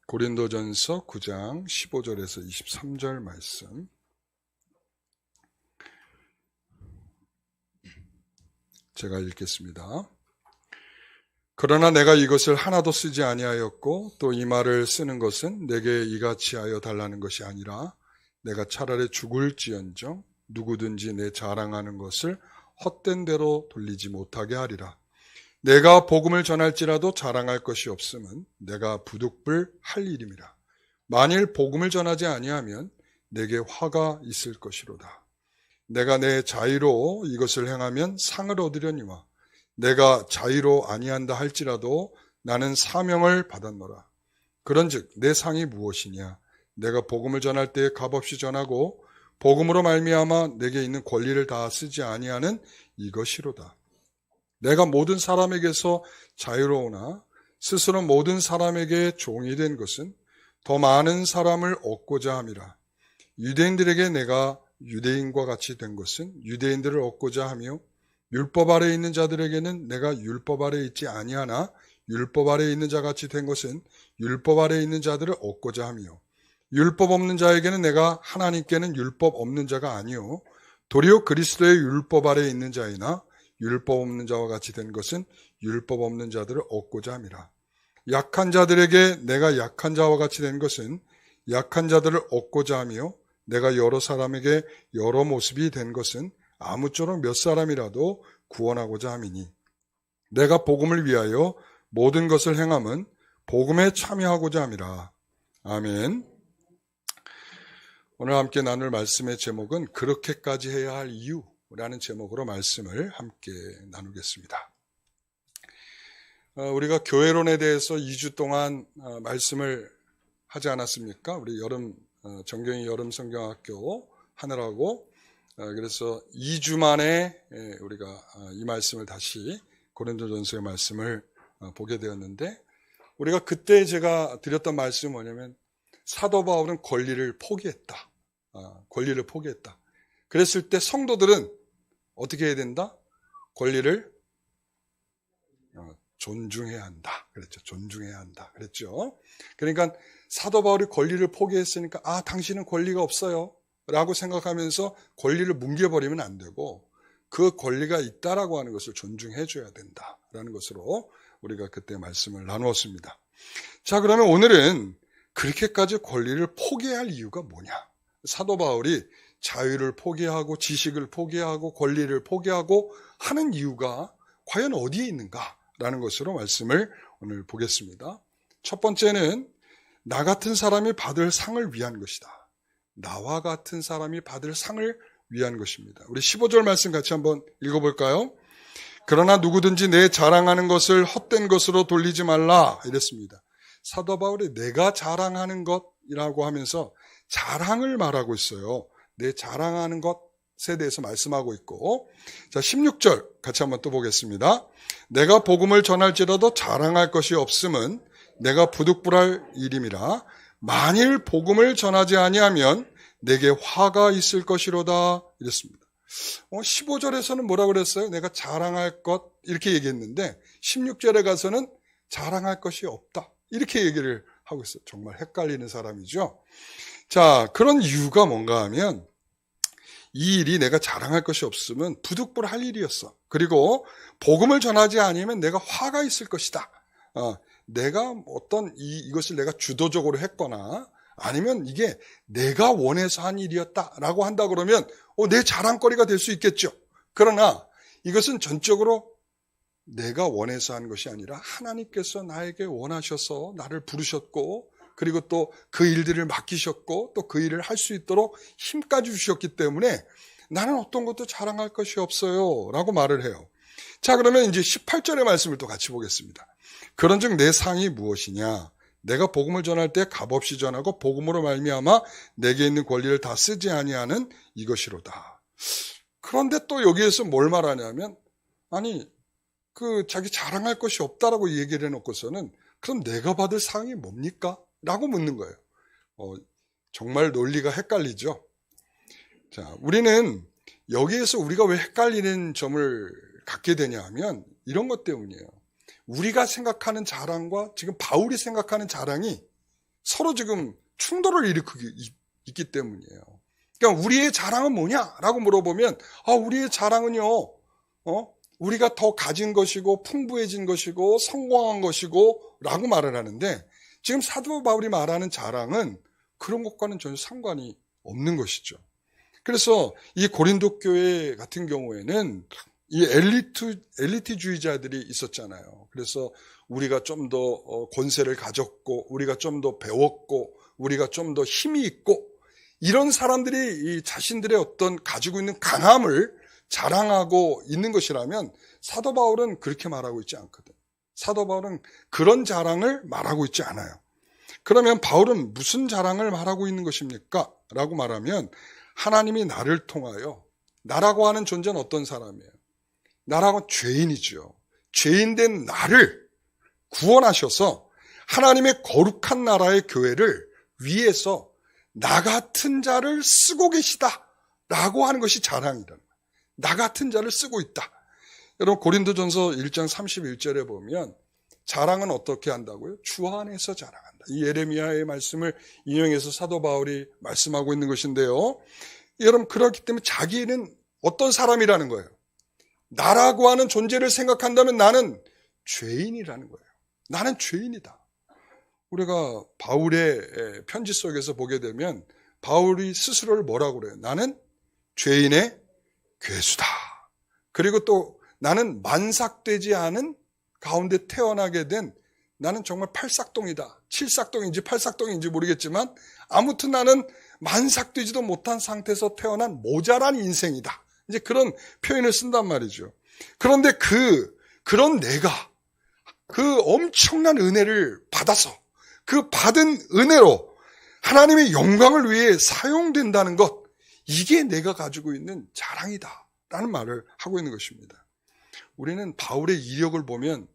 고린도전서 9장 15절에서 23절 말씀. 제가 읽겠습니다. 그러나 내가 이것을 하나도 쓰지 아니하였고 또 이 말을 쓰는 것은 내게 이같이 하여 달라는 것이 아니라 내가 차라리 죽을지언정 누구든지 내 자랑하는 것을 헛된 대로 돌리지 못하게 하리라. 내가 복음을 전할지라도 자랑할 것이 없음은 내가 부득불 할 일임이라. 만일 복음을 전하지 아니하면 내게 화가 있을 것이로다. 내가 내 자의로 이것을 행하면 상을 얻으려니와 내가 자의로 아니한다 할지라도 나는 사명을 받았노라. 그런즉 내 상이 무엇이냐? 내가 복음을 전할 때에 값없이 전하고 복음으로 말미암아 내게 있는 권리를 다 쓰지 아니하는 이것이로다. 내가 모든 사람에게서 자유로우나 스스로 모든 사람에게 종이 된 것은 더 많은 사람을 얻고자 함이라. 유대인들에게 내가 유대인과 같이 된 것은 유대인들을 얻고자 하며 율법 아래에 있는 자들에게는 내가 율법 아래에 있지 아니하나 율법 아래에 있는 자같이 된 것은 율법 아래에 있는 자들을 얻고자 하며 율법 없는 자에게는 내가 하나님께는 율법 없는 자가 아니요 도리어 그리스도의 율법 아래에 있는 자이나 율법 없는 자와 같이 된 것은 율법 없는 자들을 얻고자 함이라. 약한 자들에게 내가 약한 자와 같이 된 것은 약한 자들을 얻고자 하며 내가 여러 사람에게 여러 모습이 된 것은 아무쪼록 몇 사람이라도 구원하고자 함이니 내가 복음을 위하여 모든 것을 행함은 복음에 참여하고자 함이라. 아멘. 오늘 함께 나눌 말씀의 제목은 그렇게까지 해야 할 이유라는 제목으로 말씀을 함께 나누겠습니다. 우리가 교회론에 대해서 2주 동안 말씀을 하지 않았습니까? 우리 정경희 여름 성경학교 하느라고 그래서 2주 만에 우리가 이 말씀을 다시 고린도전서의 말씀을 보게 되었는데 우리가 그때 제가 드렸던 말씀은 뭐냐면 사도 바울은 권리를 포기했다. 권리를 포기했다. 그랬을 때 성도들은 어떻게 해야 된다? 권리를 존중해야 한다. 그랬죠. 존중해야 한다. 그랬죠. 그러니까 사도 바울이 권리를 포기했으니까 당신은 권리가 없어요. 라고 생각하면서 권리를 뭉개버리면 안 되고 그 권리가 있다라고 하는 것을 존중해 줘야 된다라는 것으로 우리가 그때 말씀을 나누었습니다. 자, 그러면 오늘은 그렇게까지 권리를 포기할 이유가 뭐냐? 사도 바울이 자유를 포기하고 지식을 포기하고 권리를 포기하고 하는 이유가 과연 어디에 있는가라는 것으로 말씀을 오늘 보겠습니다. 첫 번째는 나 같은 사람이 받을 상을 위한 것이다. 나와 같은 사람이 받을 상을 위한 것입니다. 우리 15절 말씀 같이 한번 읽어볼까요? 그러나 누구든지 내 자랑하는 것을 헛된 것으로 돌리지 말라 이랬습니다. 사도 바울이 내가 자랑하는 것이라고 하면서 자랑을 말하고 있어요. 내 자랑하는 것에 대해서 말씀하고 있고, 자 16절 같이 한번 또 보겠습니다. 내가 복음을 전할지라도 자랑할 것이 없음은 내가 부득불할 일임이라. 만일 복음을 전하지 아니하면 내게 화가 있을 것이로다 이랬습니다. 15절에서는 뭐라고 그랬어요? 내가 자랑할 것 이렇게 얘기했는데 16절에 가서는 자랑할 것이 없다 이렇게 얘기를 하고 있어요. 정말 헷갈리는 사람이죠. 자, 그런 이유가 뭔가 하면 이 일이 내가 자랑할 것이 없으면 부득불할 일이었어. 그리고 복음을 전하지 않으면 내가 화가 있을 것이다. 내가 이것을 내가 주도적으로 했거나 아니면 이게 내가 원해서 한 일이었다라고 한다 그러면 내 자랑거리가 될 수 있겠죠. 그러나 이것은 전적으로 내가 원해서 한 것이 아니라 하나님께서 나에게 원하셔서 나를 부르셨고 그리고 또 그 일들을 맡기셨고 또 그 일을 할 수 있도록 힘까지 주셨기 때문에 나는 어떤 것도 자랑할 것이 없어요 라고 말을 해요. 자, 그러면 이제 18절의 말씀을 또 같이 보겠습니다. 그런즉 내 상이 무엇이냐? 내가 복음을 전할 때 값없이 전하고 복음으로 말미암아 내게 있는 권리를 다 쓰지 아니하는 이것이로다. 그런데 또 여기에서 뭘 말하냐면 자기 자랑할 것이 없다라고 얘기를 해놓고서는 그럼 내가 받을 상이 뭡니까? 라고 묻는 거예요. 정말 논리가 헷갈리죠. 자, 우리는 여기에서 우리가 왜 헷갈리는 점을 갖게 되냐 하면 이런 것 때문이에요. 우리가 생각하는 자랑과 지금 바울이 생각하는 자랑이 서로 지금 충돌을 일으키고 있기 때문이에요. 그러니까 우리의 자랑은 뭐냐라고 물어보면 우리의 자랑은요, 우리가 더 가진 것이고 풍부해진 것이고 성공한 것이고 라고 말을 하는데, 지금 사도 바울이 말하는 자랑은 그런 것과는 전혀 상관이 없는 것이죠. 그래서 이 고린도 교회 같은 경우에는 이 엘리트주의자들이 있었잖아요. 그래서 우리가 좀 더 권세를 가졌고, 우리가 좀 더 배웠고, 우리가 좀 더 힘이 있고, 이런 사람들이 이 자신들의 어떤 가지고 있는 강함을 자랑하고 있는 것이라면, 사도 바울은 그렇게 말하고 있지 않거든. 사도 바울은 그런 자랑을 말하고 있지 않아요. 그러면 바울은 무슨 자랑을 말하고 있는 것입니까? 라고 말하면, 하나님이 나를 통하여, 나라고 하는 존재는 어떤 사람이에요? 나라고 죄인이죠. 죄인된 나를 구원하셔서 하나님의 거룩한 나라의 교회를 위해서 나 같은 자를 쓰고 계시다라고 하는 것이 자랑이라는 거예요. 나 같은 자를 쓰고 있다. 여러분, 고린도전서 1장 31절에 보면 자랑은 어떻게 한다고요? 주 안에서 자랑한다. 이 예레미야의 말씀을 인용해서 사도 바울이 말씀하고 있는 것인데요. 여러분, 그렇기 때문에 자기는 어떤 사람이라는 거예요? 나라고 하는 존재를 생각한다면 나는 죄인이라는 거예요. 나는 죄인이다. 우리가 바울의 편지 속에서 보게 되면 바울이 스스로를 뭐라고 그래요? 나는 죄인의 괴수다. 그리고 또 나는 만삭되지 않은 가운데 태어나게 된, 나는 정말 팔삭동이다. 칠삭동인지 팔삭동인지 모르겠지만 아무튼 나는 만삭되지도 못한 상태에서 태어난 모자란 인생이다. 이제 그런 표현을 쓴단 말이죠. 그런데 그런 내가 그 엄청난 은혜를 받아서 그 받은 은혜로 하나님의 영광을 위해 사용된다는 것, 이게 내가 가지고 있는 자랑이다 라는 말을 하고 있는 것입니다. 우리는 바울의 이력을 보면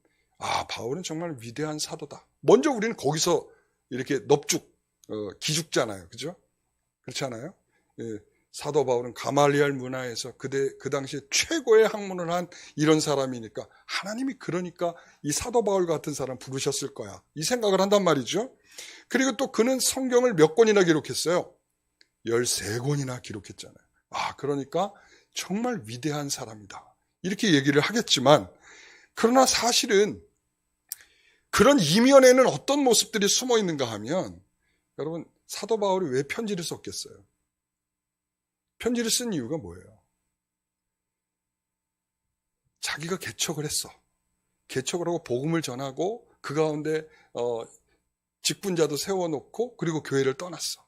바울은 정말 위대한 사도다. 먼저 우리는 거기서 이렇게 기죽잖아요. 그죠? 그렇지 않아요? 예, 사도 바울은 가말리알 문화에서 그 당시에 최고의 학문을 한 이런 사람이니까 하나님이 그러니까 이 사도 바울 같은 사람 부르셨을 거야. 이 생각을 한단 말이죠. 그리고 또 그는 성경을 몇 권이나 기록했어요? 13권이나 기록했잖아요. 그러니까 정말 위대한 사람이다. 이렇게 얘기를 하겠지만, 그러나 사실은 그런 이면에는 어떤 모습들이 숨어 있는가 하면, 여러분, 사도 바울이 왜 편지를 썼겠어요? 편지를 쓴 이유가 뭐예요? 자기가 개척을 했어. 개척을 하고 복음을 전하고 그 가운데 직분자도 세워놓고 그리고 교회를 떠났어.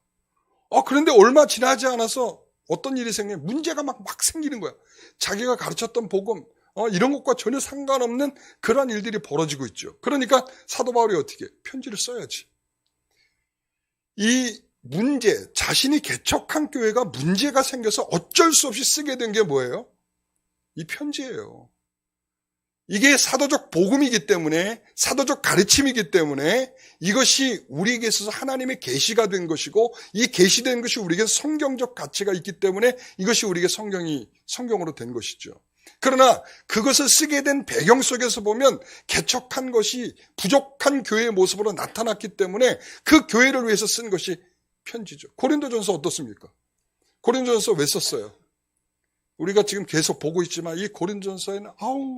그런데 얼마 지나지 않아서 어떤 일이 생겨요? 문제가 막 생기는 거야. 자기가 가르쳤던 복음 이런 것과 전혀 상관없는 그런 일들이 벌어지고 있죠. 그러니까 사도 바울이 어떻게 편지를 써야지. 이 문제, 자신이 개척한 교회가 문제가 생겨서 어쩔 수 없이 쓰게 된 게 뭐예요? 이 편지예요. 이게 사도적 복음이기 때문에, 사도적 가르침이기 때문에 이것이 우리에게 있어서 하나님의 계시가 된 것이고, 이 계시된 것이 우리에게 성경적 가치가 있기 때문에 이것이 우리에게 성경으로 된 것이죠. 그러나 그것을 쓰게 된 배경 속에서 보면 개척한 것이 부족한 교회의 모습으로 나타났기 때문에 그 교회를 위해서 쓴 것이 편지죠. 고린도전서 어떻습니까? 고린도전서 왜 썼어요? 우리가 지금 계속 보고 있지만 이 고린도전서에는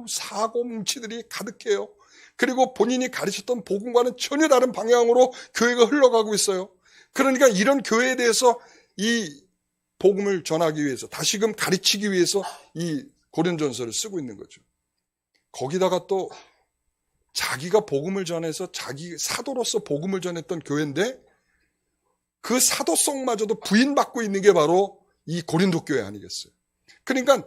사고 뭉치들이 가득해요. 그리고 본인이 가르쳤던 복음과는 전혀 다른 방향으로 교회가 흘러가고 있어요. 그러니까 이런 교회에 대해서 이 복음을 전하기 위해서, 다시금 가르치기 위해서 이 고린도전서를 쓰고 있는 거죠. 거기다가 또 자기가 복음을 전해서 자기 사도로서 복음을 전했던 교회인데 그 사도성마저도 부인받고 있는 게 바로 이 고린도 교회 아니겠어요? 그러니까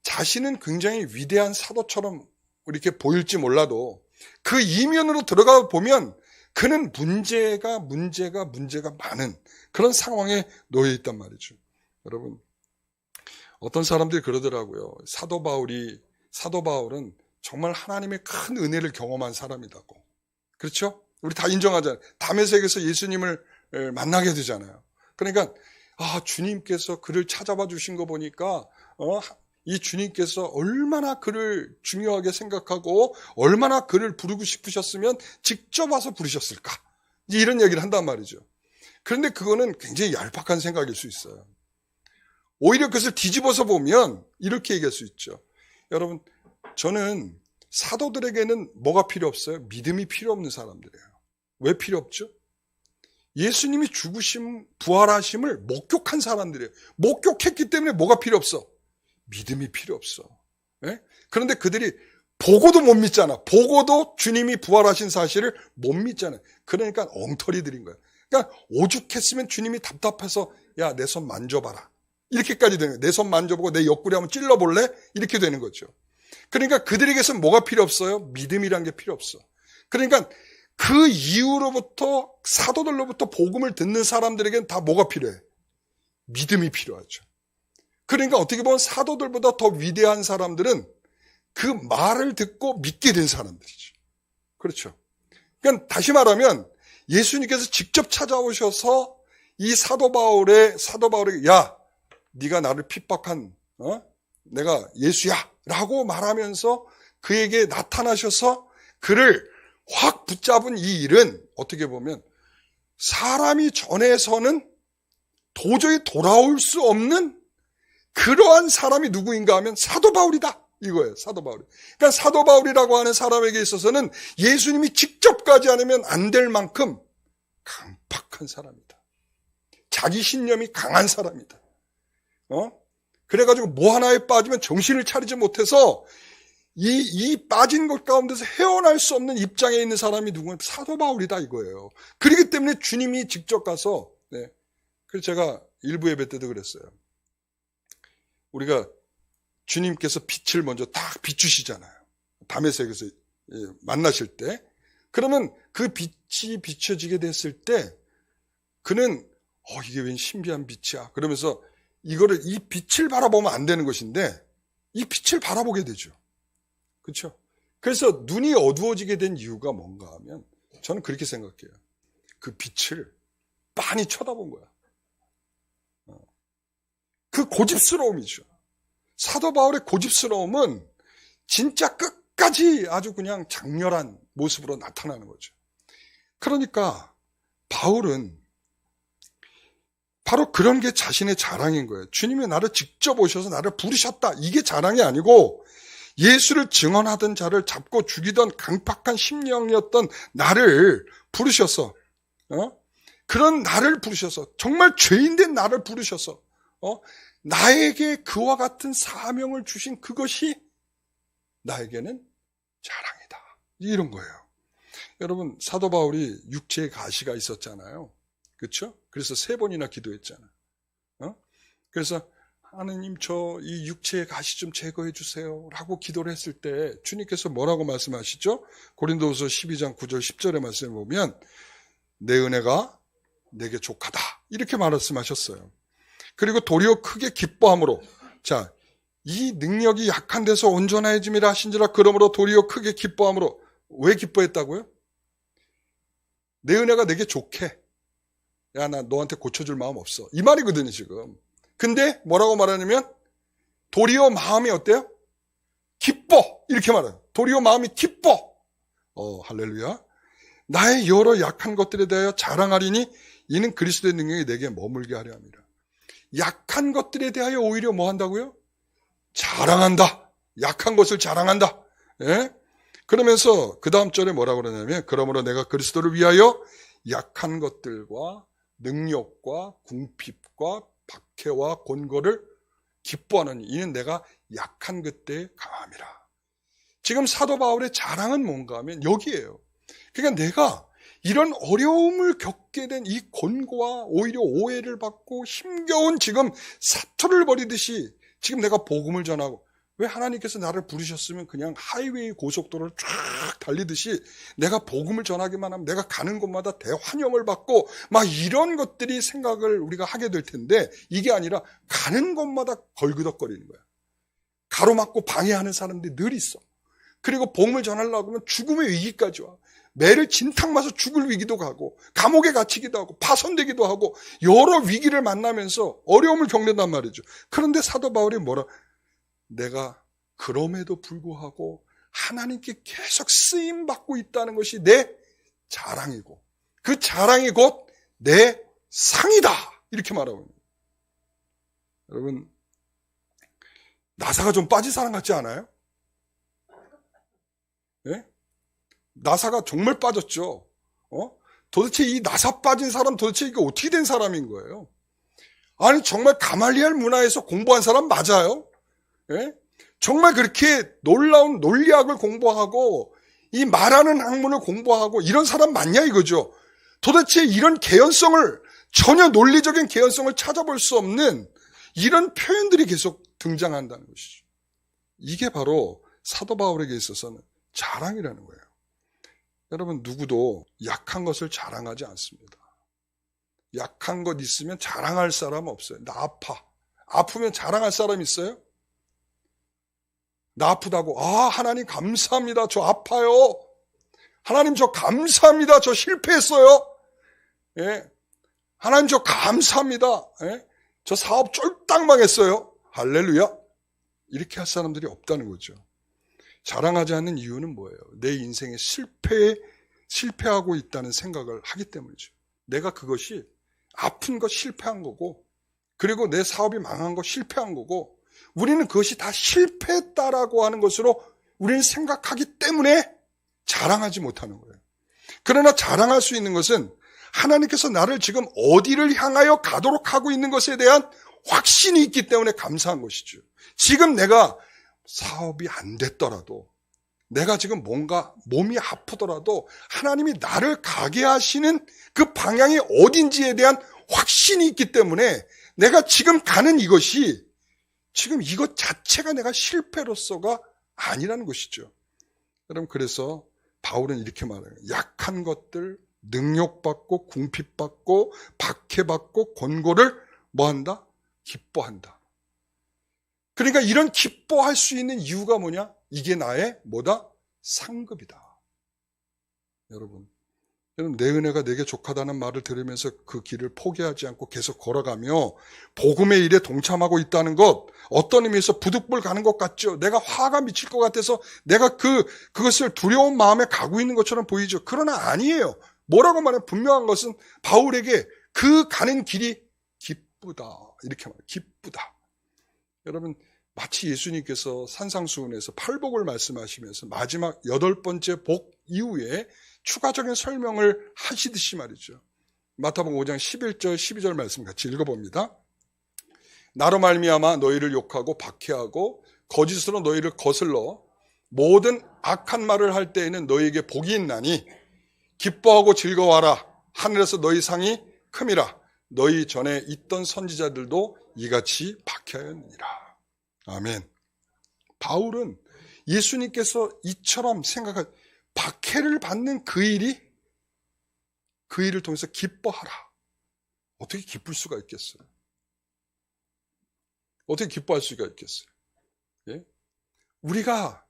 자신은 굉장히 위대한 사도처럼 이렇게 보일지 몰라도 그 이면으로 들어가 보면 그는 문제가 많은 그런 상황에 놓여 있단 말이죠. 여러분, 어떤 사람들이 그러더라고요. 사도 바울은 정말 하나님의 큰 은혜를 경험한 사람이라고. 그렇죠? 우리 다 인정하잖아요. 다메섹에서 예수님을 만나게 되잖아요. 그러니까 주님께서 그를 찾아봐 주신 거 보니까 이 주님께서 얼마나 그를 중요하게 생각하고 얼마나 그를 부르고 싶으셨으면 직접 와서 부르셨을까. 이제 이런 얘기를 한단 말이죠. 그런데 그거는 굉장히 얄팍한 생각일 수 있어요. 오히려 그것을 뒤집어서 보면 이렇게 얘기할 수 있죠. 여러분, 저는 사도들에게는 뭐가 필요 없어요? 믿음이 필요 없는 사람들이에요. 왜 필요 없죠? 예수님이 죽으심, 부활하심을 목격한 사람들이에요. 목격했기 때문에 뭐가 필요 없어? 믿음이 필요 없어. 네? 그런데 그들이 보고도 못 믿잖아. 보고도 주님이 부활하신 사실을 못 믿잖아. 그러니까 엉터리 들인 거야. 그러니까 오죽했으면 주님이 답답해서 야, 내 손 만져봐라. 이렇게까지 되는 거예요. 내 손 만져보고 내 옆구리 한번 찔러볼래? 이렇게 되는 거죠. 그러니까 그들에게서는 뭐가 필요 없어요? 믿음이란 게 필요 없어. 그러니까 그 이후로부터 사도들로부터 복음을 듣는 사람들에게는 다 뭐가 필요해? 믿음이 필요하죠. 그러니까 어떻게 보면 사도들보다 더 위대한 사람들은 그 말을 듣고 믿게 된 사람들이죠. 그렇죠. 그러니까 다시 말하면 예수님께서 직접 찾아오셔서 이 사도 바울에게 야, 네가 나를 핍박한 내가 예수야 라고 말하면서 그에게 나타나셔서 그를 확 붙잡은 이 일은 어떻게 보면 사람이 전해서는 도저히 돌아올 수 없는 그러한 사람이 누구인가 하면 사도 바울이다 이거예요. 사도 바울. 그러니까 사도 바울이라고 하는 사람에게 있어서는 예수님이 직접 가지 않으면 안 될 만큼 강팍한 사람이다. 자기 신념이 강한 사람이다. 그래가지고 뭐 하나에 빠지면 정신을 차리지 못해서 이 빠진 것 가운데서 헤어날 수 없는 입장에 있는 사람이 누구냐? 사도 바울이다 이거예요. 그렇기 때문에 주님이 직접 가서, 그래서 제가 일부 예배 때도 그랬어요. 우리가 주님께서 빛을 먼저 딱 비추시잖아요. 다메섹에서 만나실 때. 그러면 그 빛이 비춰지게 됐을 때 그는 이게 웬 신비한 빛이야. 그러면서 이 빛을 바라보면 안 되는 것인데 이 빛을 바라보게 되죠. 그렇죠? 그래서 눈이 어두워지게 된 이유가 뭔가 하면 저는 그렇게 생각해요. 그 빛을 빤히 쳐다본 거야. 그 고집스러움이죠. 사도 바울의 고집스러움은 진짜 끝까지 아주 그냥 장렬한 모습으로 나타나는 거죠. 그러니까 바울은 바로 그런 게 자신의 자랑인 거예요. 주님이 나를 직접 오셔서 나를 부르셨다. 이게 자랑이 아니고 예수를 증언하던 자를 잡고 죽이던 강팍한 심령이었던 나를 부르셔서 그런 나를 부르셔서 정말 죄인된 나를 부르셔서 나에게 그와 같은 사명을 주신 그것이 나에게는 자랑이다. 이런 거예요. 여러분 사도 바울이 육체의 가시가 있었잖아요. 그렇죠? 그래서 3번이나 기도했잖아요. 그래서 하느님 저 이 육체의 가시 좀 제거해 주세요 라고 기도를 했을 때 주님께서 뭐라고 말씀하시죠? 고린도후서 12장 9절 10절의 말씀을 보면 내 은혜가 내게 족하다 이렇게 말씀하셨어요. 그리고 도리어 크게 기뻐함으로 자, 이 능력이 약한 데서 온전해짐이라 하신지라 그러므로 도리어 크게 기뻐함으로 왜 기뻐했다고요? 내 은혜가 내게 좋게 야, 나 너한테 고쳐줄 마음 없어. 이 말이거든요, 지금. 근데 뭐라고 말하냐면 도리어 마음이 어때요? 기뻐. 이렇게 말해요. 도리어 마음이 기뻐. 할렐루야. 나의 여러 약한 것들에 대하여 자랑하리니 이는 그리스도의 능력이 내게 머물게 하려 함이라. 약한 것들에 대하여 오히려 뭐 한다고요? 자랑한다. 약한 것을 자랑한다. 예? 그러면서 그 다음 절에 뭐라고 그러냐면 그러므로 내가 그리스도를 위하여 약한 것들과 능력과 궁핍과 박해와 곤고를 기뻐하는 이는 내가 약한 그때에 강함이라. 지금 사도 바울의 자랑은 뭔가 하면 여기에요. 그러니까 내가 이런 어려움을 겪게 된 이 곤고와 오히려 오해를 받고 힘겨운 지금 사투를 벌이듯이 지금 내가 복음을 전하고 왜 하나님께서 나를 부르셨으면 그냥 하이웨이 고속도로를 쫙 달리듯이 내가 복음을 전하기만 하면 내가 가는 곳마다 대환영을 받고 막 이런 것들이 생각을 우리가 하게 될 텐데 이게 아니라 가는 곳마다 걸그덕거리는 거야. 가로막고 방해하는 사람들이 늘 있어. 그리고 복음을 전하려고 하면 죽음의 위기까지 와. 매를 진탕 맞아 죽을 위기도 가고 감옥에 갇히기도 하고 파손되기도 하고 여러 위기를 만나면서 어려움을 겪는단 말이죠. 그런데 사도 바울이 뭐라 내가 그럼에도 불구하고 하나님께 계속 쓰임받고 있다는 것이 내 자랑이고 그 자랑이 곧 내 상이다. 이렇게 말하고 있는 거예요. 여러분, 나사가 좀 빠진 사람 같지 않아요? 예? 나사가 정말 빠졌죠. 도대체 이 나사 빠진 사람 도대체 이게 어떻게 된 사람인 거예요? 아니 정말 가말리엘 문화에서 공부한 사람 맞아요? 예? 정말 그렇게 놀라운 논리학을 공부하고 이 말하는 학문을 공부하고 이런 사람 맞냐 이거죠. 도대체 이런 개연성을 전혀 논리적인 개연성을 찾아볼 수 없는 이런 표현들이 계속 등장한다는 것이죠. 이게 바로 사도 바울에게 있어서는 자랑이라는 거예요. 여러분 누구도 약한 것을 자랑하지 않습니다. 약한 것 있으면 자랑할 사람 없어요. 나 아파. 아프면 자랑할 사람 있어요? 나 아프다고 하나님 감사합니다. 저 아파요. 하나님 저 감사합니다. 저 실패했어요. 예. 하나님 저 감사합니다. 예. 저 사업 쫄딱 망했어요. 할렐루야. 이렇게 할 사람들이 없다는 거죠. 자랑하지 않는 이유는 뭐예요? 내 인생에 실패하고 있다는 생각을 하기 때문이죠. 내가 그것이 아픈 거 실패한 거고, 그리고 내 사업이 망한 거 실패한 거고, 우리는 그것이 다 실패했다라고 하는 것으로 우리는 생각하기 때문에 자랑하지 못하는 거예요. 그러나 자랑할 수 있는 것은 하나님께서 나를 지금 어디를 향하여 가도록 하고 있는 것에 대한 확신이 있기 때문에 감사한 것이죠. 지금 내가 사업이 안 됐더라도, 내가 지금 뭔가 몸이 아프더라도 하나님이 나를 가게 하시는 그 방향이 어딘지에 대한 확신이 있기 때문에 내가 지금 가는 이것이 지금 이것 자체가 내가 실패로서가 아니라는 것이죠. 여러분 그래서 바울은 이렇게 말해요. 약한 것들, 능욕받고 궁핍받고 박해받고 권고를 뭐한다? 기뻐한다. 그러니까 이런 기뻐할 수 있는 이유가 뭐냐? 이게 나의 뭐다? 상급이다. 여러분 내 은혜가 내게 족하다는 말을 들으면서 그 길을 포기하지 않고 계속 걸어가며 복음의 일에 동참하고 있다는 것, 어떤 의미에서 부득불 가는 것 같죠? 내가 화가 미칠 것 같아서 내가 그것을 두려운 마음에 가고 있는 것처럼 보이죠? 그러나 아니에요. 뭐라고 말하면 분명한 것은 바울에게 그 가는 길이 기쁘다. 이렇게 말해요. 기쁘다. 여러분 마치 예수님께서 산상수훈에서 팔복을 말씀하시면서 마지막 8번째 복 이후에 추가적인 설명을 하시듯이 말이죠. 마태복음 5장 11절 12절 말씀 같이 읽어봅니다. 나로 말미암아 너희를 욕하고 박해하고 거짓으로 너희를 거슬러 모든 악한 말을 할 때에는 너희에게 복이 있나니 기뻐하고 즐거워하라. 하늘에서 너희 상이 큼이라. 너희 전에 있던 선지자들도 이같이 박해하였느니라. 아멘. 바울은 예수님께서 이처럼 생각한 박해를 받는 그 일을 통해서 기뻐하라. 어떻게 기쁠 수가 있겠어요? 어떻게 기뻐할 수가 있겠어요? 예? 우리가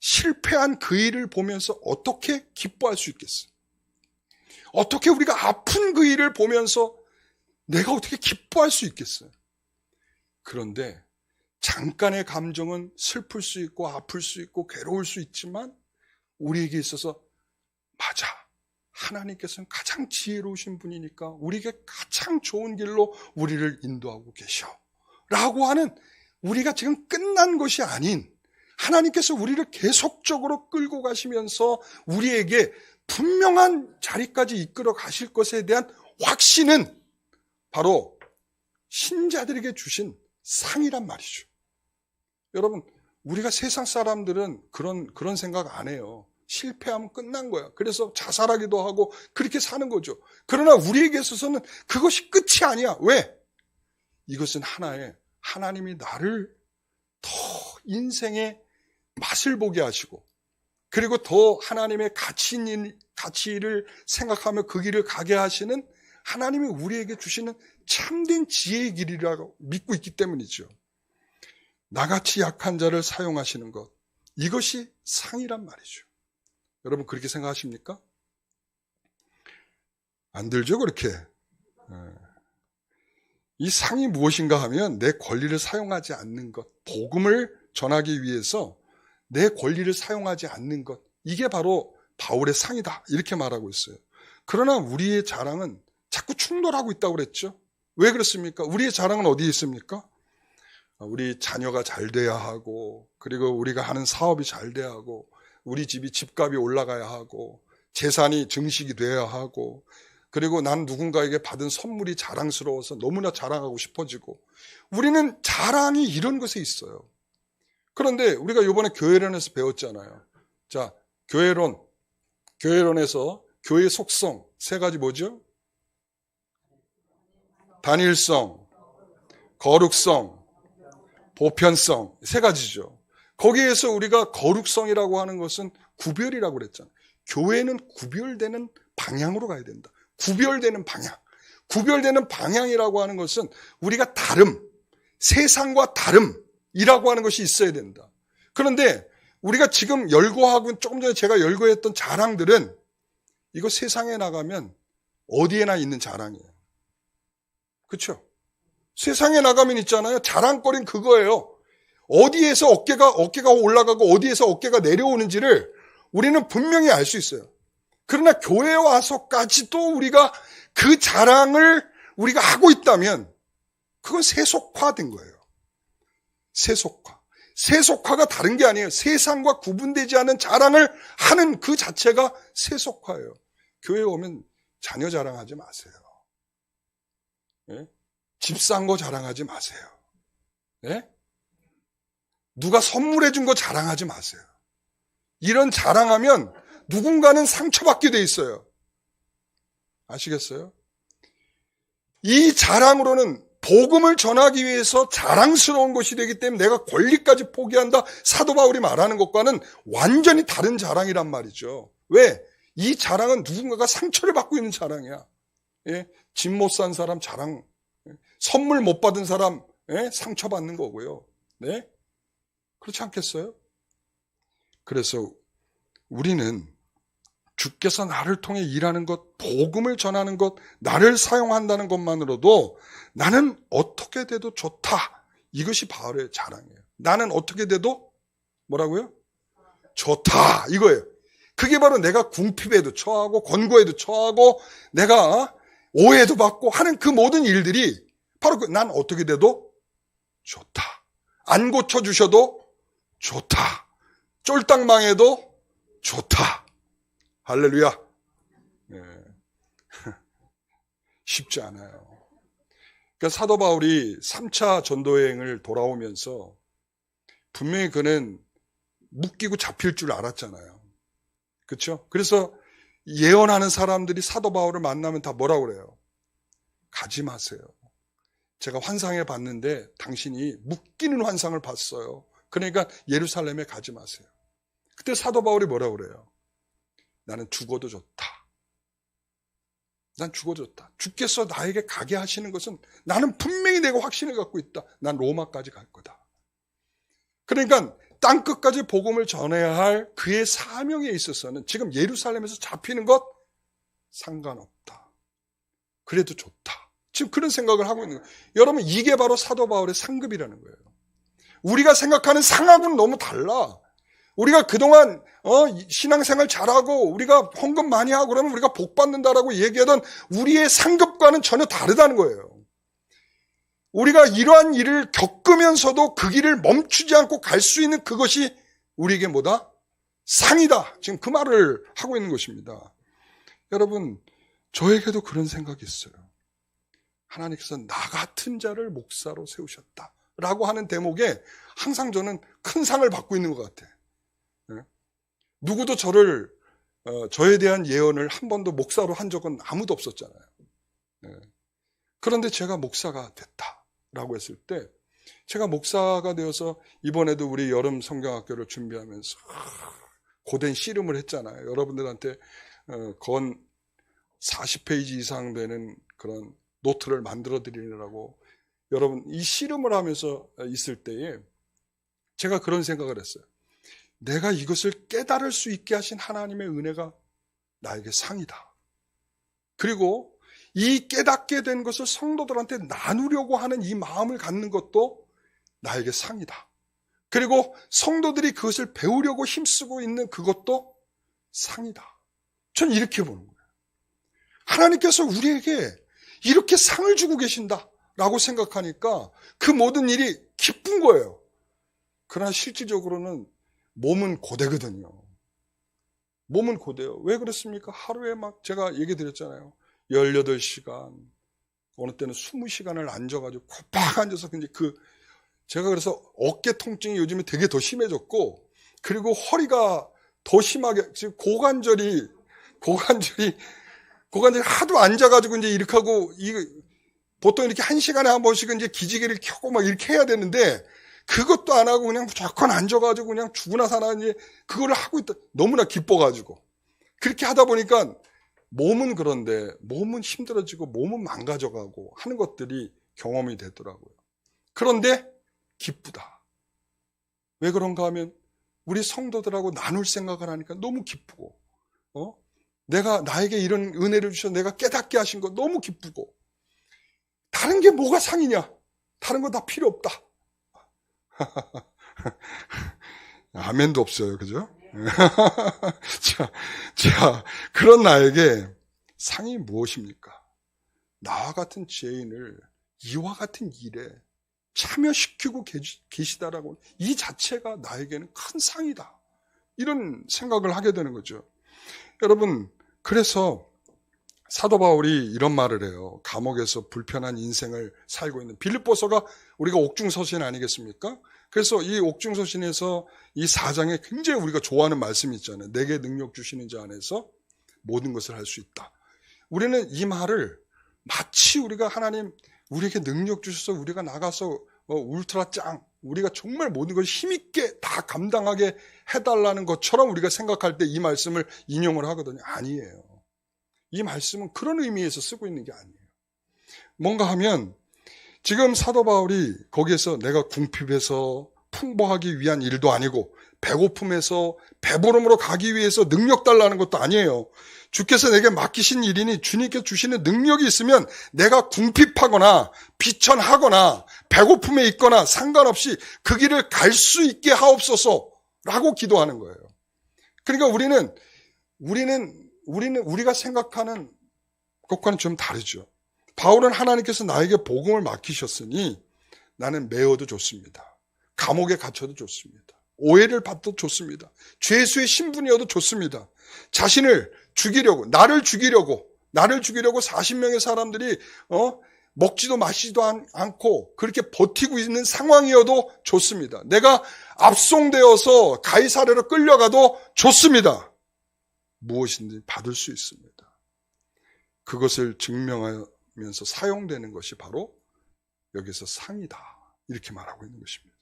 실패한 그 일을 보면서 어떻게 기뻐할 수 있겠어요? 어떻게 우리가 아픈 그 일을 보면서 내가 어떻게 기뻐할 수 있겠어요? 그런데 잠깐의 감정은 슬플 수 있고 아플 수 있고 괴로울 수 있지만 우리에게 있어서 맞아. 하나님께서는 가장 지혜로우신 분이니까 우리에게 가장 좋은 길로 우리를 인도하고 계셔. 라고 하는 우리가 지금 끝난 것이 아닌 하나님께서 우리를 계속적으로 끌고 가시면서 우리에게 분명한 자리까지 이끌어 가실 것에 대한 확신은 바로 신자들에게 주신 상이란 말이죠. 여러분, 우리가 세상 사람들은 그런 생각 안 해요. 실패하면 끝난 거야. 그래서 자살하기도 하고 그렇게 사는 거죠. 그러나 우리에게 있어서는 그것이 끝이 아니야. 왜? 이것은 하나님이 나를 더 인생의 맛을 보게 하시고 그리고 더 하나님의 가치를 생각하며 그 길을 가게 하시는 하나님이 우리에게 주시는 참된 지혜의 길이라고 믿고 있기 때문이죠. 나같이 약한 자를 사용하시는 것, 이것이 상이란 말이죠. 여러분 그렇게 생각하십니까? 안 들죠 그렇게. 이 상이 무엇인가 하면 내 권리를 사용하지 않는 것, 복음을 전하기 위해서 내 권리를 사용하지 않는 것, 이게 바로 바울의 상이다 이렇게 말하고 있어요. 그러나 우리의 자랑은 자꾸 충돌하고 있다고 그랬죠. 왜 그렇습니까? 우리의 자랑은 어디에 있습니까? 우리 자녀가 잘 돼야 하고, 그리고 우리가 하는 사업이 잘 돼야 하고, 우리 집이 집값이 올라가야 하고, 재산이 증식이 돼야 하고, 그리고 난 누군가에게 받은 선물이 자랑스러워서 너무나 자랑하고 싶어지고, 우리는 자랑이 이런 것에 있어요. 그런데 우리가 이번에 교회론에서 배웠잖아요. 자, 교회론에서 교회의 속성 세 가지 뭐죠? 단일성, 거룩성, 보편성 세 가지죠. 거기에서 우리가 거룩성이라고 하는 것은 구별이라고 그랬잖아요. 교회는 구별되는 방향으로 가야 된다. 구별되는 방향. 구별되는 방향이라고 하는 것은 우리가 다름, 세상과 다름이라고 하는 것이 있어야 된다. 그런데 우리가 지금 열거하고 조금 전에 제가 열거했던 자랑들은 이거 세상에 나가면 어디에나 있는 자랑이에요. 그렇죠? 세상에 나가면 있잖아요. 자랑거리는 그거예요. 어디에서 어깨가 올라가고 어디에서 어깨가 내려오는지를 우리는 분명히 알 수 있어요. 그러나 교회에 와서까지도 우리가 그 자랑을 우리가 하고 있다면 그건 세속화된 거예요. 세속화. 세속화가 다른 게 아니에요. 세상과 구분되지 않은 자랑을 하는 그 자체가 세속화예요. 교회에 오면 자녀 자랑하지 마세요. 예? 집 산 거 자랑하지 마세요. 예? 누가 선물해 준 거 자랑하지 마세요. 이런 자랑하면 누군가는 상처받게 돼 있어요. 아시겠어요? 이 자랑으로는 복음을 전하기 위해서 자랑스러운 것이 되기 때문에 내가 권리까지 포기한다. 사도 바울이 말하는 것과는 완전히 다른 자랑이란 말이죠. 왜? 이 자랑은 누군가가 상처를 받고 있는 자랑이야. 예? 집 못 산 사람 자랑, 선물 못 받은 사람 상처받는 거고요. 네? 그렇지 않겠어요? 그래서 우리는 주께서 나를 통해 일하는 것, 복음을 전하는 것, 나를 사용한다는 것만으로도 나는 어떻게 돼도 좋다. 이것이 바울의 자랑이에요. 나는 어떻게 돼도 뭐라고요? 좋다. 이거예요. 그게 바로 내가 궁핍에도 처하고 권고에도 처하고 내가 오해도 받고 하는 그 모든 일들이 바로 난 어떻게 돼도 좋다. 안 고쳐주셔도 좋다. 쫄딱 망해도 좋다. 할렐루야. 네. 쉽지 않아요. 그러니까 사도 바울이 3차 전도여행을 돌아오면서 분명히 그는 묶이고 잡힐 줄 알았잖아요. 그렇죠? 그래서 예언하는 사람들이 사도 바울을 만나면 다 뭐라고 그래요? 가지 마세요. 제가 환상에 봤는데 당신이 묶이는 환상을 봤어요. 그러니까 예루살렘에 가지 마세요. 그때 사도 바울이 뭐라고 그래요? 나는 죽어도 좋다. 난 죽어도 좋다. 주께서 나에게 가게 하시는 것은 나는 분명히 내가 확신을 갖고 있다. 난 로마까지 갈 거다. 그러니까 땅끝까지 복음을 전해야 할 그의 사명에 있어서는 지금 예루살렘에서 잡히는 것 상관없다. 그래도 좋다. 지금 그런 생각을 하고 있는 거예요. 여러분, 이게 바로 사도 바울의 상급이라는 거예요. 우리가 생각하는 상하고는 너무 달라. 우리가 그동안 신앙생활 잘하고 우리가 헌금 많이 하고 그러면 우리가 복 받는다라고 얘기하던 우리의 상급과는 전혀 다르다는 거예요. 우리가 이러한 일을 겪으면서도 그 길을 멈추지 않고 갈 수 있는 그것이 우리에게 뭐다? 상이다. 지금 그 말을 하고 있는 것입니다. 여러분, 저에게도 그런 생각이 있어요. 하나님께서 나 같은 자를 목사로 세우셨다라고 하는 대목에 항상 저는 큰 상을 받고 있는 것 같아요. 누구도 저에 대한 예언을 한 번도 목사로 한 적은 아무도 없었잖아요. 그런데 제가 목사가 됐다라고 했을 때, 제가 목사가 되어서 이번에도 우리 여름 성경학교를 준비하면서 고된 씨름을 했잖아요. 여러분들한테 건 40페이지 이상 되는 그런 노트를 만들어 드리느라고 여러분 이 씨름을 하면서 있을 때에 제가 그런 생각을 했어요. 내가 이것을 깨달을 수 있게 하신 하나님의 은혜가 나에게 상이다. 그리고 이 깨닫게 된 것을 성도들한테 나누려고 하는 이 마음을 갖는 것도 나에게 상이다. 그리고 성도들이 그것을 배우려고 힘쓰고 있는 그것도 상이다. 전 이렇게 보는 거예요. 하나님께서 우리에게 이렇게 상을 주고 계신다라고 생각하니까 그 모든 일이 기쁜 거예요. 그러나 실질적으로는 몸은 고되거든요. 몸은 고돼요. 왜 그렇습니까? 하루에 막 제가 얘기 드렸잖아요. 18시간, 어느 때는 20시간을 앉아가지고 코박 앉아서 제가 그래서 어깨 통증이 요즘에 되게 더 심해졌고, 그리고 허리가 더 심하게, 지금 고관절이 하도 앉아가지고 이제 이렇게 하고, 보통 이렇게 1시간에 한 번씩 이제 기지개를 켜고 막 이렇게 해야 되는데, 그것도 안 하고 그냥 무조건 앉아가지고 그냥 죽으나 사나 이제 그거를 하고 있다. 너무나 기뻐가지고. 그렇게 하다 보니까 몸은 그런데 몸은 힘들어지고 몸은 망가져가고 하는 것들이 경험이 되더라고요. 그런데 기쁘다. 왜 그런가 하면 우리 성도들하고 나눌 생각을 하니까 너무 기쁘고, 나에게 이런 은혜를 주셔서 내가 깨닫게 하신 거 너무 기쁘고, 다른 게 뭐가 상이냐? 다른 거 다 필요 없다. 아멘도 없어요. 그죠? 자, 그런 나에게 상이 무엇입니까? 나와 같은 죄인을 이와 같은 일에 참여시키고 계시다라고, 이 자체가 나에게는 큰 상이다. 이런 생각을 하게 되는 거죠. 여러분, 그래서 사도 바울이 이런 말을 해요. 감옥에서 불편한 인생을 살고 있는 빌립보서가 우리가 옥중서신 아니겠습니까? 그래서 이 옥중서신에서 이 4장에 굉장히 우리가 좋아하는 말씀이 있잖아요. 내게 능력 주시는 자 안에서 모든 것을 할 수 있다. 우리는 이 말을 마치 우리가 하나님 우리에게 능력 주셔서 우리가 나가서 울트라 짱, 우리가 정말 모든 걸 힘있게 다 감당하게 해달라는 것처럼 우리가 생각할 때 이 말씀을 인용을 하거든요. 아니에요. 이 말씀은 그런 의미에서 쓰고 있는 게 아니에요. 뭔가 하면 지금 사도 바울이 거기에서 내가 궁핍해서 풍부하기 위한 일도 아니고 배고픔에서 배부름으로 가기 위해서 능력 달라는 것도 아니에요. 주께서 내게 맡기신 일이니 주님께 주시는 능력이 있으면 내가 궁핍하거나 비천하거나 배고픔에 있거나 상관없이 그 길을 갈 수 있게 하옵소서라고 기도하는 거예요. 그러니까 우리가 생각하는 것과는 좀 다르죠. 바울은 하나님께서 나에게 복음을 맡기셨으니 나는 매어도 좋습니다. 감옥에 갇혀도 좋습니다. 오해를 받도 좋습니다. 죄수의 신분이어도 좋습니다. 자신을 죽이려고, 나를 죽이려고 40명의 사람들이 먹지도 마시지도 않고 그렇게 버티고 있는 상황이어도 좋습니다. 내가 압송되어서 가이사랴로 끌려가도 좋습니다. 무엇인지 받을 수 있습니다. 그것을 증명하면서 사용되는 것이 바로 여기서 상이다. 이렇게 말하고 있는 것입니다.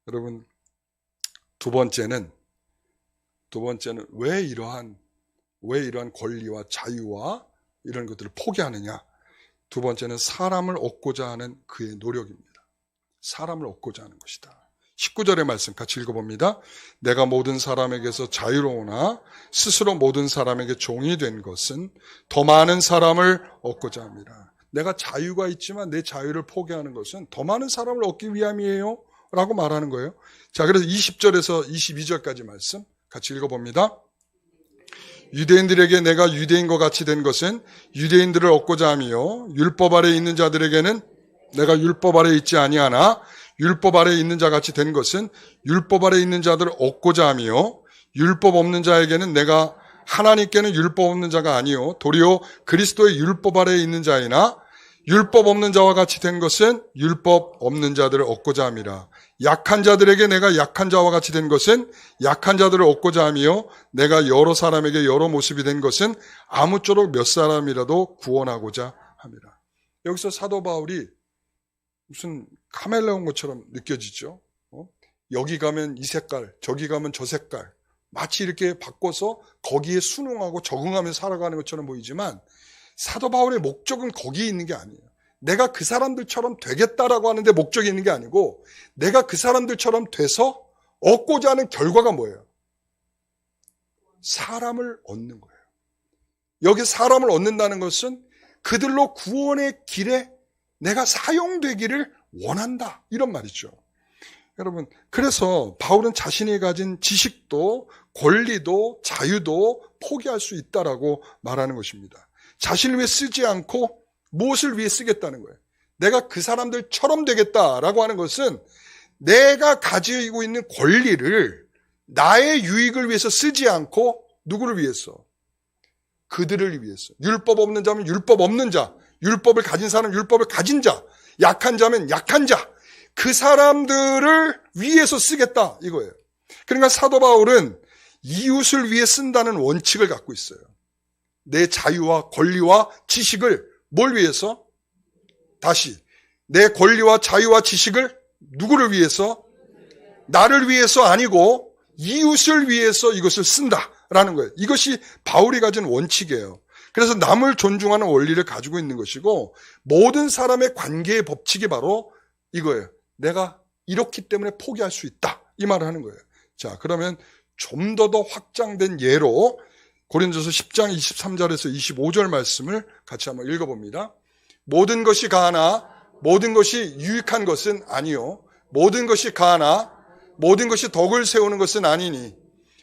여러분, 두 번째는 왜 이러한 권리와 자유와 이런 것들을 포기하느냐? 두 번째는 사람을 얻고자 하는 그의 노력입니다. 사람을 얻고자 하는 것이다. 19절의 말씀 같이 읽어봅니다. 내가 모든 사람에게서 자유로우나 스스로 모든 사람에게 종이 된 것은 더 많은 사람을 얻고자 합니다. 내가 자유가 있지만 내 자유를 포기하는 것은 더 많은 사람을 얻기 위함이에요 라고 말하는 거예요. 자, 그래서 20절에서 22절까지 말씀 같이 읽어봅니다. 유대인들에게 내가 유대인과 같이 된 것은 유대인들을 얻고자 하며 율법 아래 있는 자들에게는 내가 율법 아래 있지 아니하나 율법 아래 있는 자 같이 된 것은 율법 아래 있는 자들을 얻고자 하며 율법 없는 자에게는 내가 하나님께는 율법 없는 자가 아니요 도리어 그리스도의 율법 아래 있는 자이나 율법 없는 자와 같이 된 것은 율법 없는 자들을 얻고자 함이라. 약한 자들에게 내가 약한 자와 같이 된 것은 약한 자들을 얻고자 하며 내가 여러 사람에게 여러 모습이 된 것은 아무쪼록 몇 사람이라도 구원하고자 함이라. 여기서 사도 바울이 무슨 카멜레온 것처럼 느껴지죠. 여기 가면 이 색깔, 저기 가면 저 색깔, 마치 이렇게 바꿔서 거기에 순응하고 적응하며 살아가는 것처럼 보이지만 사도 바울의 목적은 거기에 있는 게 아니에요. 내가 그 사람들처럼 되겠다라고 하는데 목적이 있는 게 아니고 내가 그 사람들처럼 돼서 얻고자 하는 결과가 뭐예요? 사람을 얻는 거예요. 여기 사람을 얻는다는 것은 그들로 구원의 길에 내가 사용되기를 원한다. 이런 말이죠. 여러분, 그래서 바울은 자신이 가진 지식도 권리도 자유도 포기할 수 있다라고 말하는 것입니다. 자신을 위해 쓰지 않고 무엇을 위해 쓰겠다는 거예요. 내가 그 사람들처럼 되겠다라고 하는 것은 내가 가지고 있는 권리를 나의 유익을 위해서 쓰지 않고 누구를 위해서? 그들을 위해서. 율법 없는 자면 율법 없는 자, 율법을 가진 사람은 율법을 가진 자, 약한 자면 약한 자, 그 사람들을 위해서 쓰겠다 이거예요. 그러니까 사도 바울은 이웃을 위해 쓴다는 원칙을 갖고 있어요. 내 자유와 권리와 지식을 뭘 위해서? 다시 내 권리와 자유와 지식을 누구를 위해서? 나를 위해서 아니고 이웃을 위해서 이것을 쓴다라는 거예요. 이것이 바울이 가진 원칙이에요. 그래서 남을 존중하는 원리를 가지고 있는 것이고 모든 사람의 관계의 법칙이 바로 이거예요. 내가 이렇기 때문에 포기할 수 있다. 이 말을 하는 거예요. 자, 그러면 좀 더 확장된 예로 고린도서 10장 23절에서 25절 말씀을 같이 한번 읽어봅니다. 모든 것이 가하나 모든 것이 유익한 것은 아니요. 모든 것이 가하나 모든 것이 덕을 세우는 것은 아니니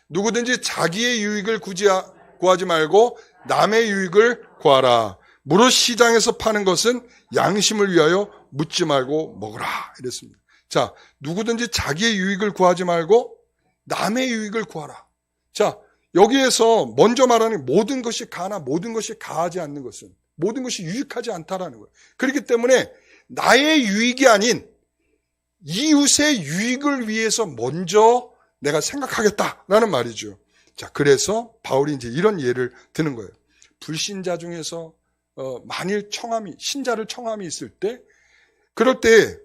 누구든지 자기의 유익을 구하지 말고 남의 유익을 구하라. 무릇 시장에서 파는 것은 양심을 위하여 묻지 말고 먹으라. 이랬습니다. 자, 누구든지 자기의 유익을 구하지 말고 남의 유익을 구하라. 자, 여기에서 먼저 말하는 모든 것이 가하나 모든 것이 가하지 않는 것은 모든 것이 유익하지 않다라는 거예요. 그렇기 때문에 나의 유익이 아닌 이웃의 유익을 위해서 먼저 내가 생각하겠다라는 말이죠. 자, 그래서 바울이 이제 이런 예를 드는 거예요. 불신자 중에서 만일 신자를 청함이 있을 때, 그럴 때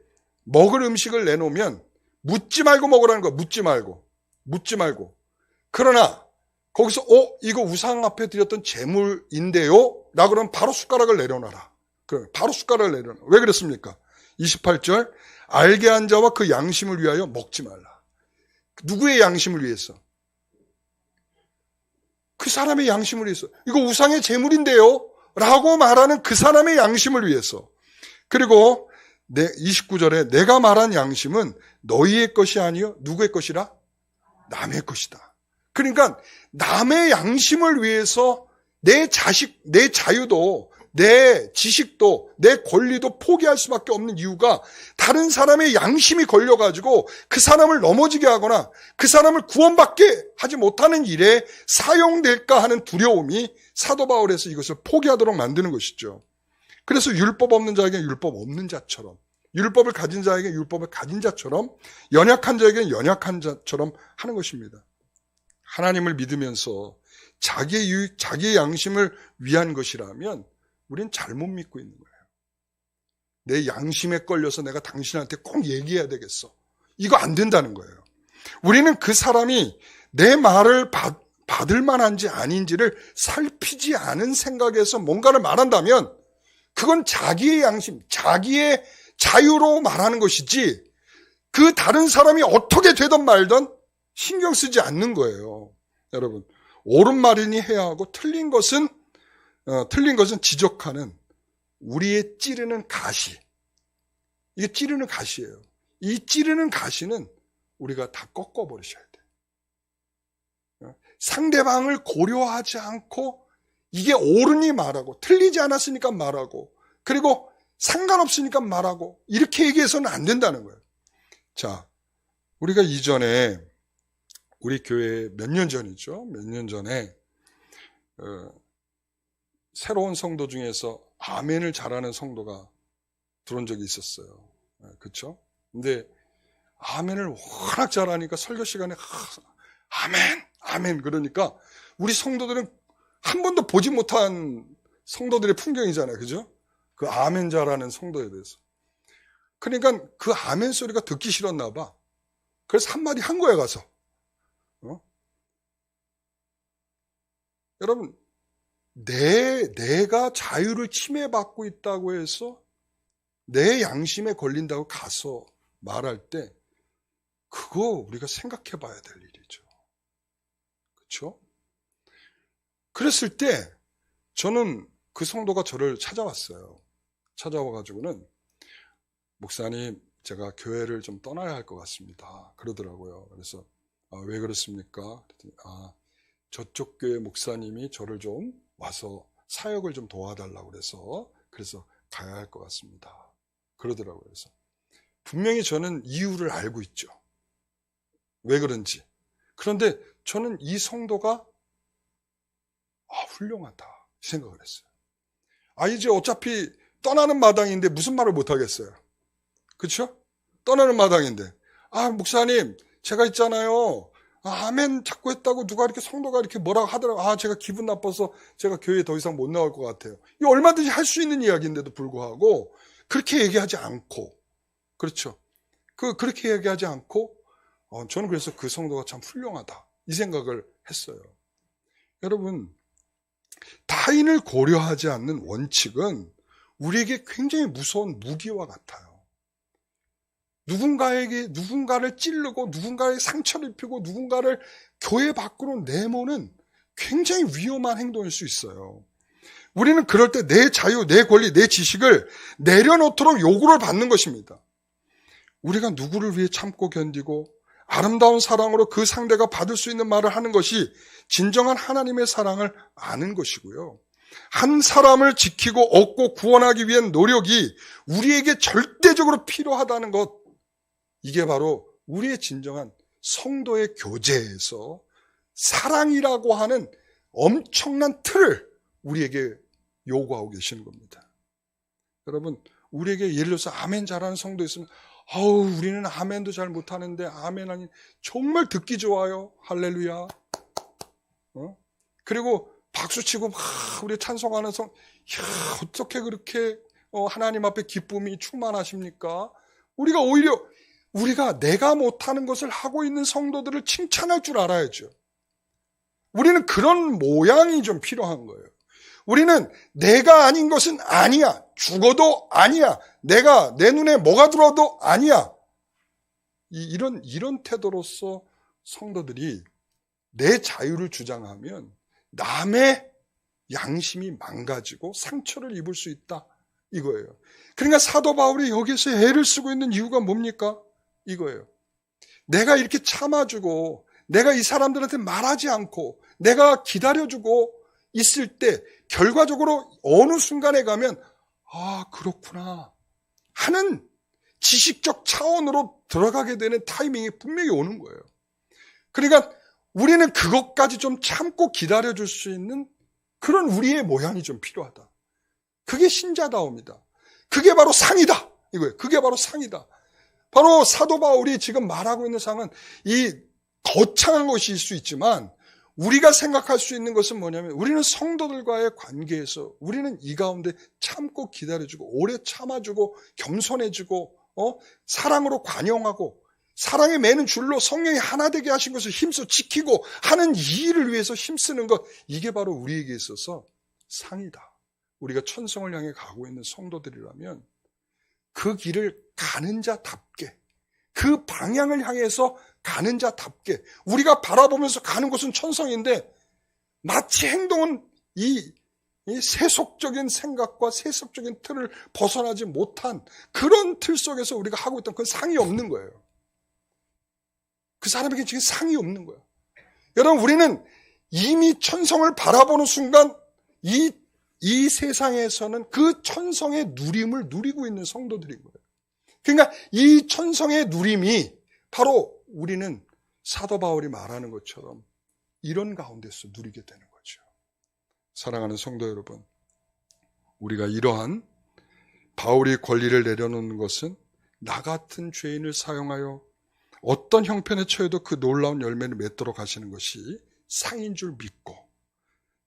먹을 음식을 내놓으면 묻지 말고 먹으라는 거예요. 묻지 말고. 그러나 거기서 이거 우상 앞에 드렸던 제물인데요? 라고 그러면 바로 숟가락을 내려놔라. 바로 숟가락을 내려놔라. 왜 그랬습니까? 28절 알게 한 자와 그 양심을 위하여 먹지 말라. 누구의 양심을 위해서? 그 사람의 양심을 위해서. 이거 우상의 제물인데요? 라고 말하는 그 사람의 양심을 위해서. 그리고 29절에 내가 말한 양심은 너희의 것이 아니요 누구의 것이라? 남의 것이다. 그러니까 남의 양심을 위해서 내 자유도 내 지식도 내 권리도 포기할 수밖에 없는 이유가 다른 사람의 양심이 걸려가지고 그 사람을 넘어지게 하거나 그 사람을 구원받게 하지 못하는 일에 사용될까 하는 두려움이 사도 바울에서 이것을 포기하도록 만드는 것이죠. 그래서 율법 없는 자에게 율법 없는 자처럼, 율법을 가진 자에게 율법을 가진 자처럼, 연약한 자에게 연약한 자처럼 하는 것입니다. 하나님을 믿으면서 자기의 유익, 자기의 양심을 위한 것이라면 우린 잘못 믿고 있는 거예요. 내 양심에 걸려서 내가 당신한테 꼭 얘기해야 되겠어. 이거 안 된다는 거예요. 우리는 그 사람이 내 말을 받을 만한지 아닌지를 살피지 않은 생각에서 뭔가를 말한다면 그건 자기의 양심, 자기의 자유로 말하는 것이지 그 다른 사람이 어떻게 되든 말든 신경 쓰지 않는 거예요. 여러분, 옳은 말이니 해야 하고 틀린 것은 지적하는 우리의 찌르는 가시. 이게 찌르는 가시예요. 이 찌르는 가시는 우리가 다 꺾어버리셔야 돼요. 상대방을 고려하지 않고 이게 옳으니 말하고 틀리지 않았으니까 말하고 그리고 상관없으니까 말하고 이렇게 얘기해서는 안 된다는 거예요. 자, 우리가 이전에 우리 교회 몇 년 전이죠. 몇 년 전에 새로운 성도 중에서 아멘을 잘하는 성도가 들어온 적이 있었어요. 그렇죠? 근데 아멘을 워낙 잘하니까 설교 시간에 아멘 그러니까 우리 성도들은 한 번도 보지 못한 성도들의 풍경이잖아요. 그죠? 그 아멘 잘하는 성도에 대해서. 그러니까 그 아멘 소리가 듣기 싫었나 봐. 그래서 한마디 한 거야 가서. 여러분, 내가 자유를 침해받고 있다고 해서 내 양심에 걸린다고 가서 말할 때 그거 우리가 생각해 봐야 될 일이죠. 그렇죠? 그랬을 때 저는 그 성도가 저를 찾아왔어요. 찾아와가지고는 목사님 제가 교회를 좀 떠나야 할 것 같습니다. 그러더라고요. 그래서 왜 그렇습니까? 그랬더니 저쪽 교회 목사님이 저를 좀 와서 사역을 좀 도와달라고 그래서 가야 할 것 같습니다. 그러더라고요. 그래서 분명히 저는 이유를 알고 있죠. 왜 그런지. 그런데 저는 이 성도가 훌륭하다 생각을 했어요. 이제 어차피 떠나는 마당인데 무슨 말을 못 하겠어요. 그렇죠? 떠나는 마당인데 목사님 제가 있잖아요. 아멘 자꾸 했다고 누가 이렇게 성도가 이렇게 뭐라고 하더라고. 제가 기분 나빠서 제가 교회에 더 이상 못 나올 것 같아요. 이 얼마든지 할 수 있는 이야기인데도 불구하고 그렇게 얘기하지 않고, 그렇죠? 그렇게 얘기하지 않고 저는 그래서 그 성도가 참 훌륭하다 이 생각을 했어요. 여러분, 타인을 고려하지 않는 원칙은 우리에게 굉장히 무서운 무기와 같아요. 누군가를 찌르고 누군가의 상처를 입히고 누군가를 교회 밖으로 내모는 굉장히 위험한 행동일 수 있어요. 우리는 그럴 때 내 자유, 내 권리, 내 지식을 내려놓도록 요구를 받는 것입니다. 우리가 누구를 위해 참고 견디고 아름다운 사랑으로 그 상대가 받을 수 있는 말을 하는 것이 진정한 하나님의 사랑을 아는 것이고요. 한 사람을 지키고 얻고 구원하기 위한 노력이 우리에게 절대적으로 필요하다는 것, 이게 바로 우리의 진정한 성도의 교제에서 사랑이라고 하는 엄청난 틀을 우리에게 요구하고 계시는 겁니다. 여러분, 우리에게 예를 들어서 아멘 잘하는 성도 있으면 우리는 아멘도 잘 못하는데 아멘 아닌 정말 듣기 좋아요. 할렐루야. 그리고 박수치고 우리 찬송하는 어떻게 그렇게 하나님 앞에 기쁨이 충만하십니까? 우리가 내가 못하는 것을 하고 있는 성도들을 칭찬할 줄 알아야죠. 우리는 그런 모양이 좀 필요한 거예요. 우리는 내가 아닌 것은 아니야. 죽어도 아니야. 내가 내 눈에 뭐가 들어도 아니야. 이런 태도로서 성도들이 내 자유를 주장하면 남의 양심이 망가지고 상처를 입을 수 있다. 이거예요. 그러니까 사도 바울이 여기서 애를 쓰고 있는 이유가 뭡니까? 이거예요. 내가 이렇게 참아주고 내가 이 사람들한테 말하지 않고 내가 기다려주고 있을 때 결과적으로 어느 순간에 가면 그렇구나 하는 지식적 차원으로 들어가게 되는 타이밍이 분명히 오는 거예요. 그러니까 우리는 그것까지 좀 참고 기다려줄 수 있는 그런 우리의 모양이 좀 필요하다. 그게 신자다움이다. 그게 바로 상이다. 이거예요. 그게 바로 상이다. 바로 사도 바울이 지금 말하고 있는 상은 이 거창한 것일 수 있지만 우리가 생각할 수 있는 것은 뭐냐면 우리는 성도들과의 관계에서 우리는 이 가운데 참고 기다려주고 오래 참아주고 겸손해지고 사랑으로 관용하고 사랑에 매는 줄로 성령이 하나 되게 하신 것을 힘써 지키고 하는 이 일을 위해서 힘쓰는 것, 이게 바로 우리에게 있어서 상이다. 우리가 천성을 향해 가고 있는 성도들이라면 그 길을 가는 자답게, 그 방향을 향해서 가는 자답게 우리가 바라보면서 가는 것은 천성인데 마치 행동은 이 세속적인 생각과 세속적인 틀을 벗어나지 못한 그런 틀 속에서 우리가 하고 있던 그 상이 없는 거예요. 그 사람에게 지금 상이 없는 거예요. 여러분, 우리는 이미 천성을 바라보는 순간 이 세상에서는 그 천성의 누림을 누리고 있는 성도들인 거예요. 그러니까 이 천성의 누림이 바로 우리는 사도 바울이 말하는 것처럼 이런 가운데서 누리게 되는 거죠. 사랑하는 성도 여러분, 우리가 이러한 바울이 권리를 내려놓는 것은 나 같은 죄인을 사용하여 어떤 형편에 처해도 그 놀라운 열매를 맺도록 하시는 것이 상인 줄 믿고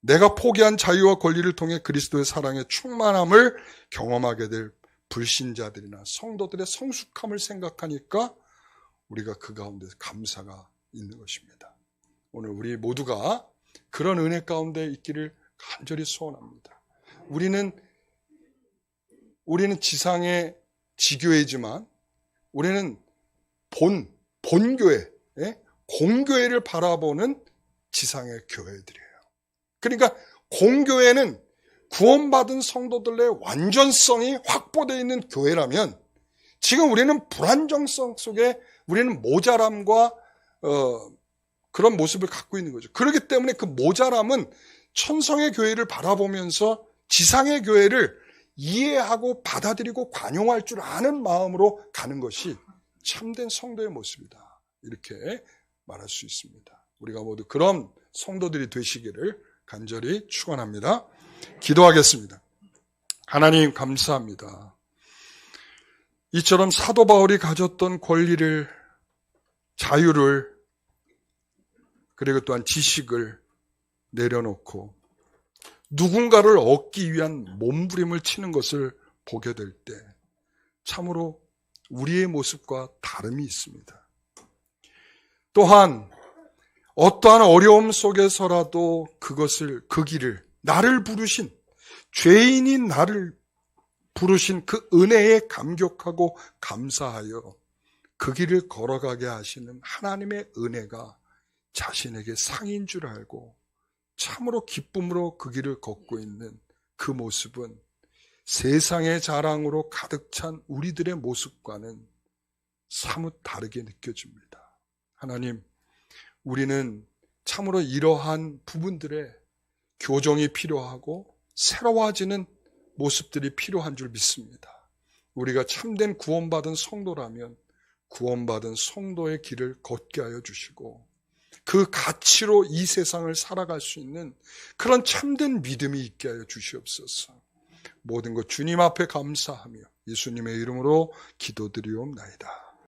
내가 포기한 자유와 권리를 통해 그리스도의 사랑의 충만함을 경험하게 될 불신자들이나 성도들의 성숙함을 생각하니까 우리가 그 가운데 감사가 있는 것입니다. 오늘 우리 모두가 그런 은혜 가운데 있기를 간절히 소원합니다. 우리는 지상의 지교회지만 우리는 본교회, 공교회를 바라보는 지상의 교회들이에요. 그러니까 공교회는 구원받은 성도들의 완전성이 확보되어 있는 교회라면 지금 우리는 불안정성 속에 우리는 모자람과 그런 모습을 갖고 있는 거죠. 그렇기 때문에 그 모자람은 천성의 교회를 바라보면서 지상의 교회를 이해하고 받아들이고 관용할 줄 아는 마음으로 가는 것이 참된 성도의 모습이다. 이렇게 말할 수 있습니다. 우리가 모두 그런 성도들이 되시기를 간절히 축원합니다. 기도하겠습니다. 하나님 감사합니다. 이처럼 사도 바울이 가졌던 권리를, 자유를, 그리고 또한 지식을 내려놓고 누군가를 얻기 위한 몸부림을 치는 것을 보게 될 때 참으로 우리의 모습과 다름이 있습니다. 또한 어떠한 어려움 속에서라도 그 길을, 나를 부르신, 죄인인 나를 부르신 그 은혜에 감격하고 감사하여 그 길을 걸어가게 하시는 하나님의 은혜가 자신에게 상인 줄 알고 참으로 기쁨으로 그 길을 걷고 있는 그 모습은 세상의 자랑으로 가득 찬 우리들의 모습과는 사뭇 다르게 느껴집니다. 하나님, 우리는 참으로 이러한 부분들에 교정이 필요하고 새로워지는 모습들이 필요한 줄 믿습니다. 우리가 참된 구원받은 성도라면 구원받은 성도의 길을 걷게 하여 주시고 그 가치로 이 세상을 살아갈 수 있는 그런 참된 믿음이 있게 하여 주시옵소서. 모든 것 주님 앞에 감사하며 예수님의 이름으로 기도드리옵나이다.